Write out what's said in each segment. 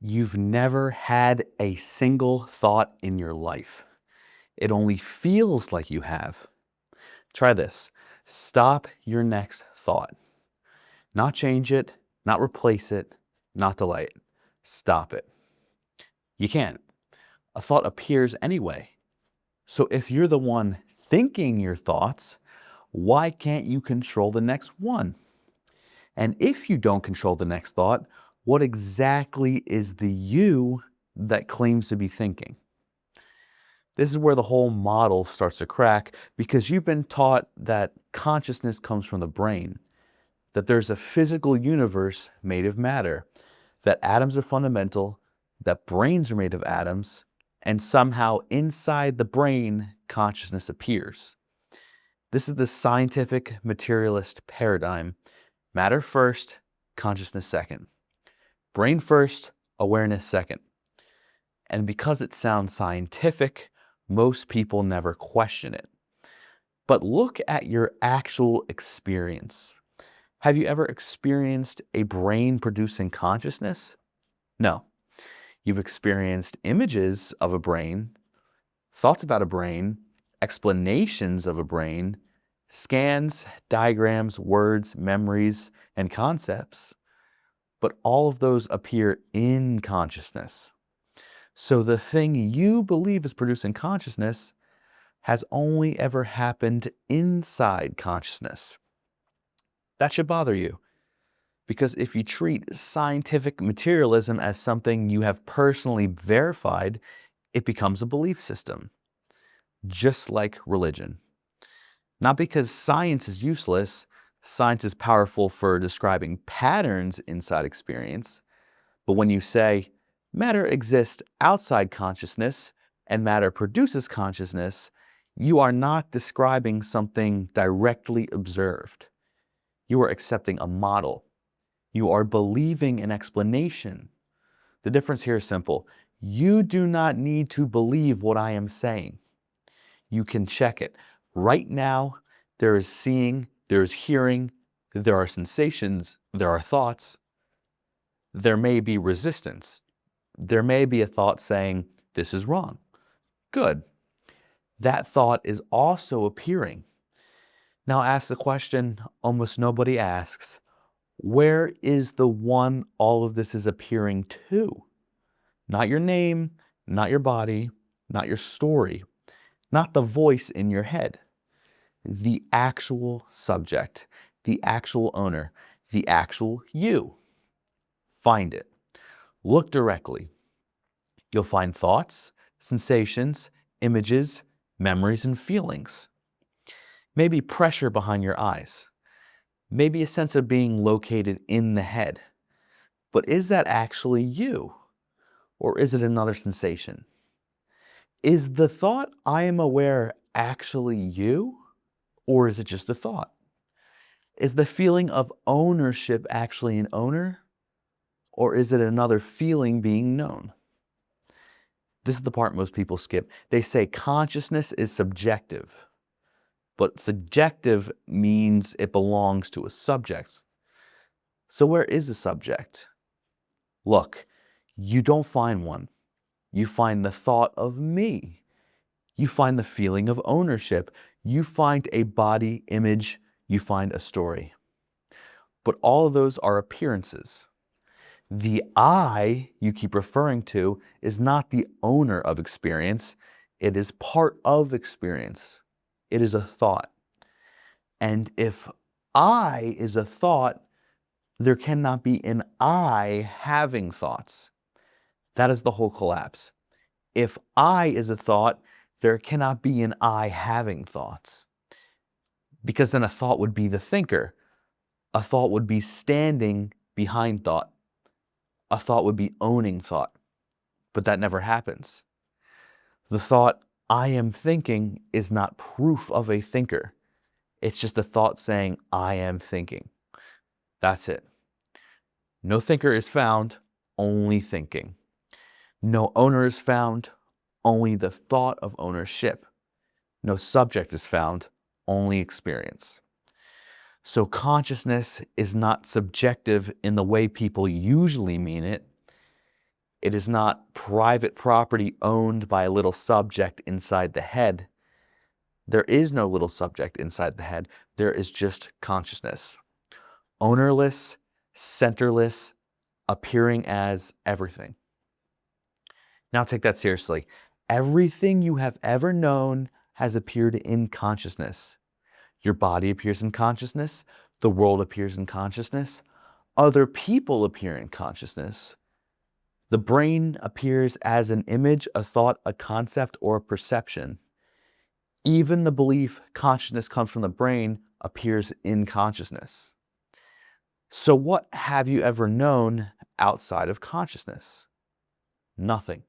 You've never had a single thought in your life. It only feels like you have. Try this. Stop your next thought. Not change it, not replace it, not delay it. Stop it. You can't. A thought appears anyway. So if you're the one thinking your thoughts, why can't you control the next one? And if you don't control the next thought, what exactly is the you that claims to be thinking? This is where the whole model starts to crack because you've been taught that consciousness comes from the brain, that there's a physical universe made of matter, that atoms are fundamental, that brains are made of atoms, and somehow inside the brain, consciousness appears. This is the scientific materialist paradigm. Matter first, consciousness second. Brain first, awareness second. And because it sounds scientific, most people never question it. But look at your actual experience. Have you ever experienced a brain producing consciousness? No. You've experienced images of a brain, thoughts about a brain, explanations of a brain, scans, diagrams, words, memories, and concepts. But all of those appear in consciousness. So the thing you believe is producing consciousness has only ever happened inside consciousness. That should bother you, because if you treat scientific materialism as something you have personally verified, it becomes a belief system, just like religion. Not because science is useless, science is powerful for describing patterns inside experience, but when you say, matter exists outside consciousness and matter produces consciousness, you are not describing something directly observed. You are accepting a model. You are believing an explanation. The difference here is simple. You do not need to believe what I am saying. You can check it. Right now, there is seeing, there is hearing, there are sensations, there are thoughts. There may be resistance. There may be a thought saying, this is wrong. Good. That thought is also appearing. Now ask the question almost nobody asks. Where is the one all of this is appearing to? Not your name, not your body, not your story, not the voice in your head. The actual subject, the actual owner, the actual you. Find it. Look directly. You'll find thoughts, sensations, images, memories, and feelings. Maybe pressure behind your eyes. Maybe a sense of being located in the head. But is that actually you? Or is it another sensation? Is the thought I am aware actually you? Or is it just a thought? Is the feeling of ownership actually an owner? Or is it another feeling being known? This is the part most people skip. They say consciousness is subjective, but subjective means it belongs to a subject. So where is the subject? Look, you don't find one. You find the thought of me. You find the feeling of ownership. You find a body image. You find a story. But all of those are appearances. The I you keep referring to is not the owner of experience. It is part of experience. It is a thought. And if I is a thought, there cannot be an I having thoughts. That is the whole collapse. If I is a thought, there cannot be an I having thoughts. Because then a thought would be the thinker. A thought would be standing behind thought. A thought would be owning thought. But that never happens. The thought, I am thinking, is not proof of a thinker. It's just a thought saying, I am thinking. That's it. No thinker is found, only thinking. No owner is found, only the thought of ownership. No subject is found, only experience. So consciousness is not subjective in the way people usually mean it. It is not private property owned by a little subject inside the head. There is no little subject inside the head. There is just consciousness. Ownerless, centerless, appearing as everything. Now take that seriously. Everything you have ever known has appeared in consciousness. Your body appears in consciousness. The world appears in consciousness. Other people appear in consciousness. The brain appears as an image, a thought, a concept, or a perception. Even the belief consciousness comes from the brain appears in consciousness. So what have you ever known outside of consciousness? Nothing.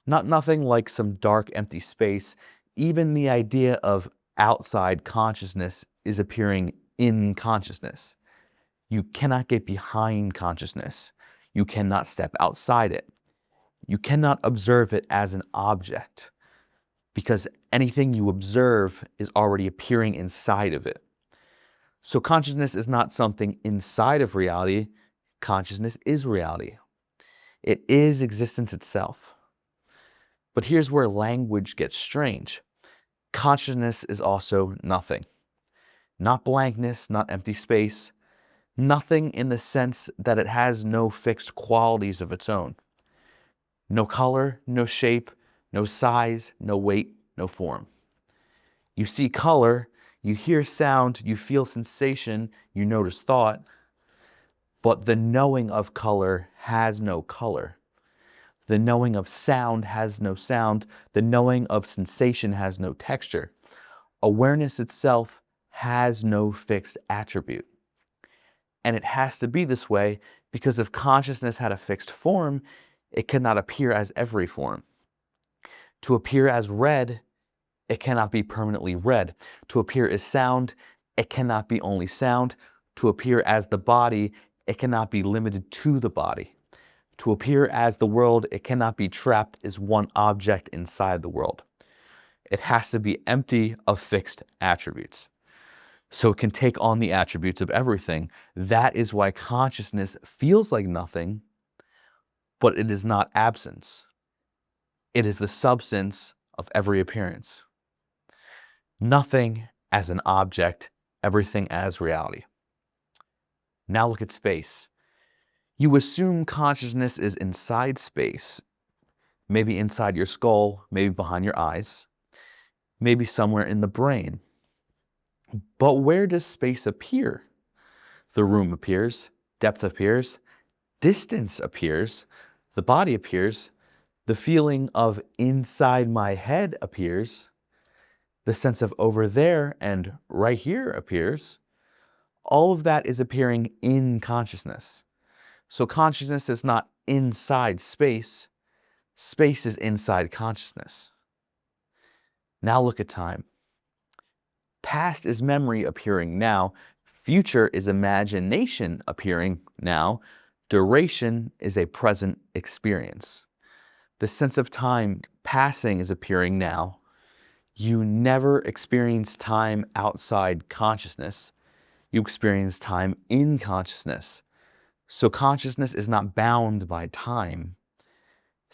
Not nothing like some dark, empty space. Even the idea of outside consciousness is appearing in consciousness. You cannot get behind consciousness. You cannot step outside it. You cannot observe it as an object, because anything you observe is already appearing inside of it. So consciousness is not something inside of reality. Consciousness is reality. It is existence itself. But here's where language gets strange. Consciousness is also nothing. Not blankness, not empty space. Nothing in the sense that it has no fixed qualities of its own. No color, no shape, no size, no weight, no form. You see color, you hear sound, you feel sensation, you notice thought, but the knowing of color has no color. The knowing of sound has no sound. The knowing of sensation has no texture. Awareness itself has no fixed attribute. And it has to be this way because if consciousness had a fixed form, it cannot appear as every form. To appear as red, it cannot be permanently red. To appear as sound, it cannot be only sound. To appear as the body, it cannot be limited to the body. To appear as the world, it cannot be trapped as one object inside the world. It has to be empty of fixed attributes. So it can take on the attributes of everything. That is why consciousness feels like nothing, but it is not absence. It is the substance of every appearance. Nothing as an object, everything as reality. Now look at space. You assume consciousness is inside space, maybe inside your skull, maybe behind your eyes, maybe somewhere in the brain. But where does space appear? The room appears, depth appears, distance appears, the body appears, the feeling of inside my head appears, the sense of over there and right here appears. All of that is appearing in consciousness. So consciousness is not inside space. Space is inside consciousness. Now look at time. Past is memory appearing now. Future is imagination appearing now. Duration is a present experience. The sense of time passing is appearing now. You never experience time outside consciousness. You experience time in consciousness. So consciousness is not bound by time.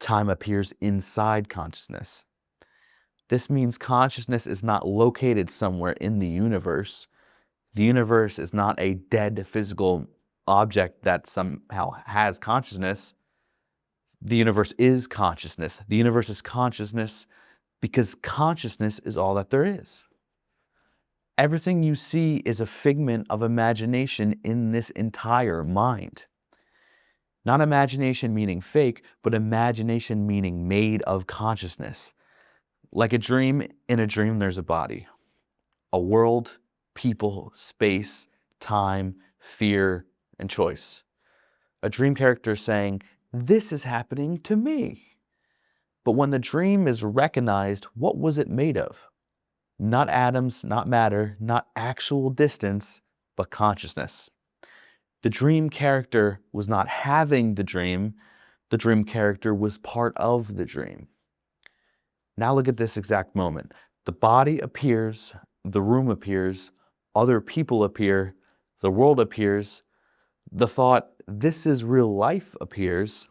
Time appears inside consciousness. This means consciousness is not located somewhere in the universe. The universe is not a dead physical object that somehow has consciousness. The universe is consciousness. The universe is consciousness because consciousness is all that there is. Everything you see is a figment of imagination in this entire mind. Not imagination meaning fake, but imagination meaning made of consciousness. Like a dream, in a dream there's a body, a world, people, space, time, fear, and choice. A dream character is saying, this is happening to me. But when the dream is recognized, what was it made of? Not atoms, not matter, not actual distance, but consciousness. The dream character was not having the dream character was part of the dream. Now look at this exact moment. The body appears, the room appears, other people appear, the world appears, the thought, this is real life appears,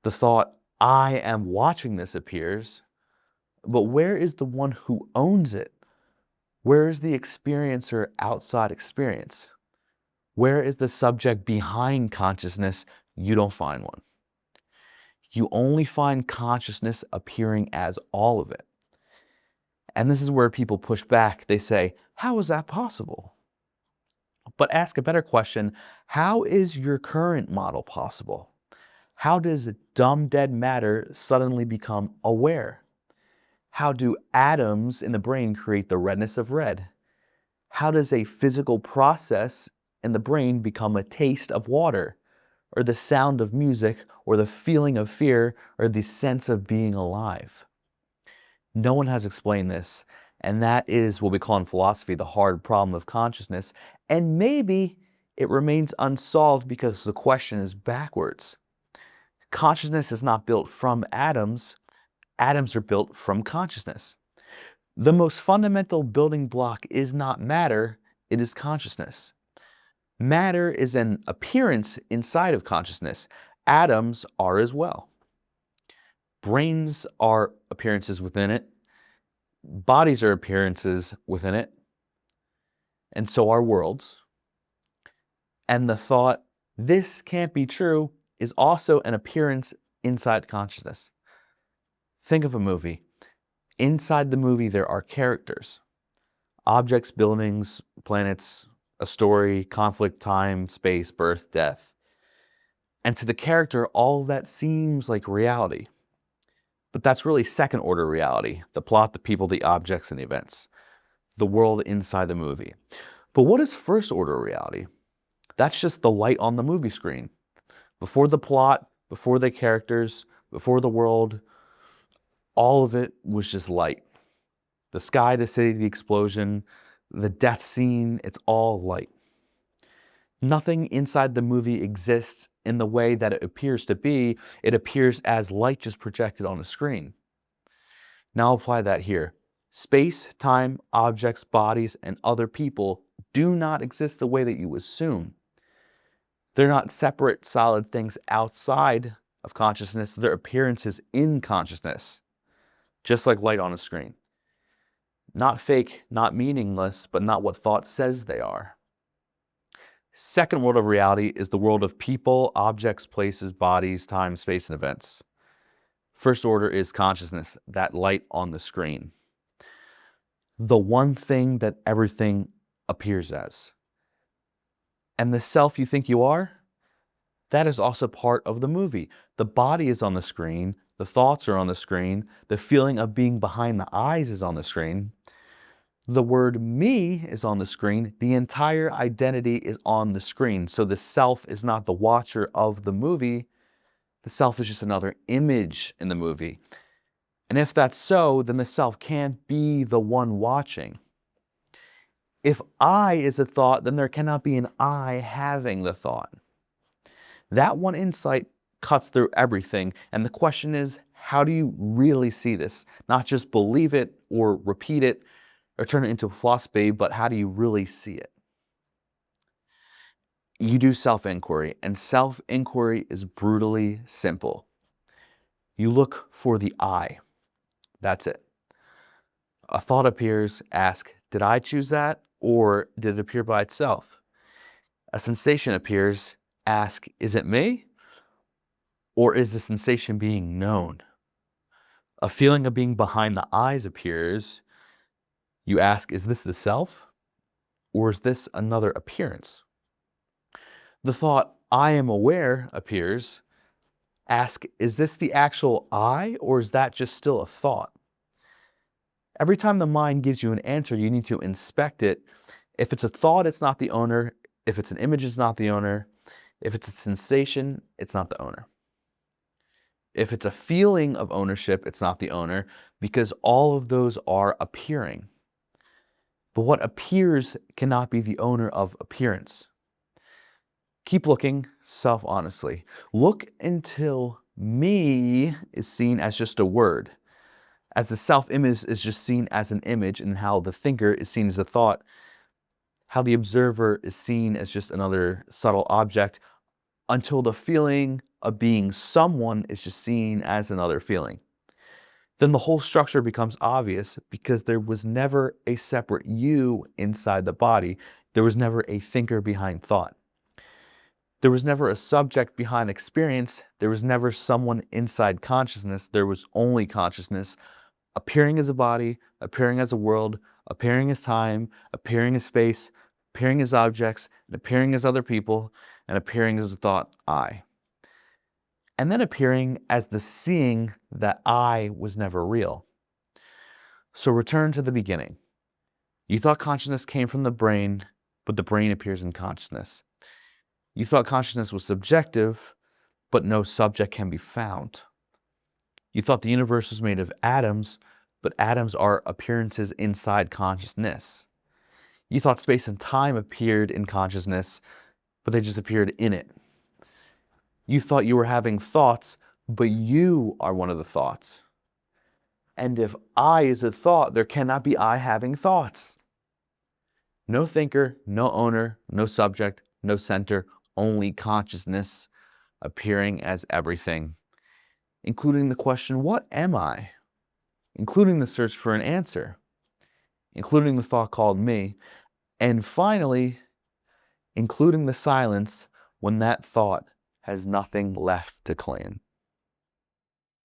The thought, I am watching this appears, but where is the one who owns it? Where is the experiencer outside experience? Where is the subject behind consciousness? You don't find one. You only find consciousness appearing as all of it. And this is where people push back. They say, how is that possible? But ask a better question. How is your current model possible? How does dumb dead matter suddenly become aware? How do atoms in the brain create the redness of red? How does a physical process in the brain become a taste of water, or the sound of music, or the feeling of fear, or the sense of being alive? No one has explained this, and that is what we call in philosophy the hard problem of consciousness, and maybe it remains unsolved because the question is backwards. Consciousness is not built from atoms, atoms are built from consciousness. The most fundamental building block is not matter, it is consciousness. Matter is an appearance inside of consciousness. Atoms are as well. Brains are appearances within it. Bodies are appearances within it. And so are worlds. And the thought, this can't be true, is also an appearance inside consciousness. Think of a movie. Inside the movie, there are characters, objects, buildings, planets, a story, conflict, time, space, birth, death. And to the character, all of that seems like reality. But that's really second order reality, the plot, the people, the objects, and the events, the world inside the movie. But what is first order reality? That's just the light on the movie screen. Before the plot, before the characters, before the world, all of it was just light. The sky, the city, the explosion, the death scene, it's all light. Nothing inside the movie exists in the way that it appears to be. It appears as light just projected on a screen. Now apply that here. Space, time, objects, bodies, and other people do not exist the way that you assume. They're not separate, solid things outside of consciousness. They're appearances in consciousness, just like light on a screen. Not fake, not meaningless, but not what thought says they are. Second world of reality is the world of people, objects, places, bodies, time, space, and events. First order is consciousness, that light on the screen. The one thing that everything appears as. And the self you think you are, that is also part of the movie. The body is on the screen, the thoughts are on the screen, the feeling of being behind the eyes is on the screen. The word me is on the screen. The entire identity is on the screen. So the self is not the watcher of the movie. The self is just another image in the movie. And if that's so, then the self can't be the one watching. If I is a thought, then there cannot be an I having the thought. That one insight cuts through everything. And the question is, how do you really see this? Not just believe it or repeat it or turn it into a philosophy, but how do you really see it? You do self-inquiry, and self-inquiry is brutally simple. You look for the I. That's it. A thought appears, ask, did I choose that, or did it appear by itself? A sensation appears, ask, is it me, or is the sensation being known? A feeling of being behind the eyes appears. You ask, is this the self, or is this another appearance? The thought, I am aware, appears. Ask, is this the actual I, or is that just still a thought? Every time the mind gives you an answer, you need to inspect it. If it's a thought, it's not the owner. If it's an image, it's not the owner. If it's a sensation, it's not the owner. If it's a feeling of ownership, it's not the owner, because all of those are appearing. But what appears cannot be the owner of appearance. Keep looking self-honestly. Look until me is seen as just a word, as the self-image is just seen as an image, and how the thinker is seen as a thought, how the observer is seen as just another subtle object, until the feeling of being someone is just seen as another feeling. Then the whole structure becomes obvious because there was never a separate you inside the body. There was never a thinker behind thought. There was never a subject behind experience. There was never someone inside consciousness. There was only consciousness appearing as a body, appearing as a world, appearing as time, appearing as space, appearing as objects, and appearing as other people, and appearing as a thought, I. And then appearing as the seeing that I was never real. So return to the beginning. You thought consciousness came from the brain, but the brain appears in consciousness. You thought consciousness was subjective, but no subject can be found. You thought the universe was made of atoms, but atoms are appearances inside consciousness. You thought space and time appeared in consciousness, but they just appeared in it. You thought you were having thoughts, but you are one of the thoughts. And if I is a thought, there cannot be I having thoughts. No thinker, no owner, no subject, no center, only consciousness appearing as everything, including the question, what am I? Including the search for an answer, including the thought called me, and finally, including the silence when that thought has nothing left to claim.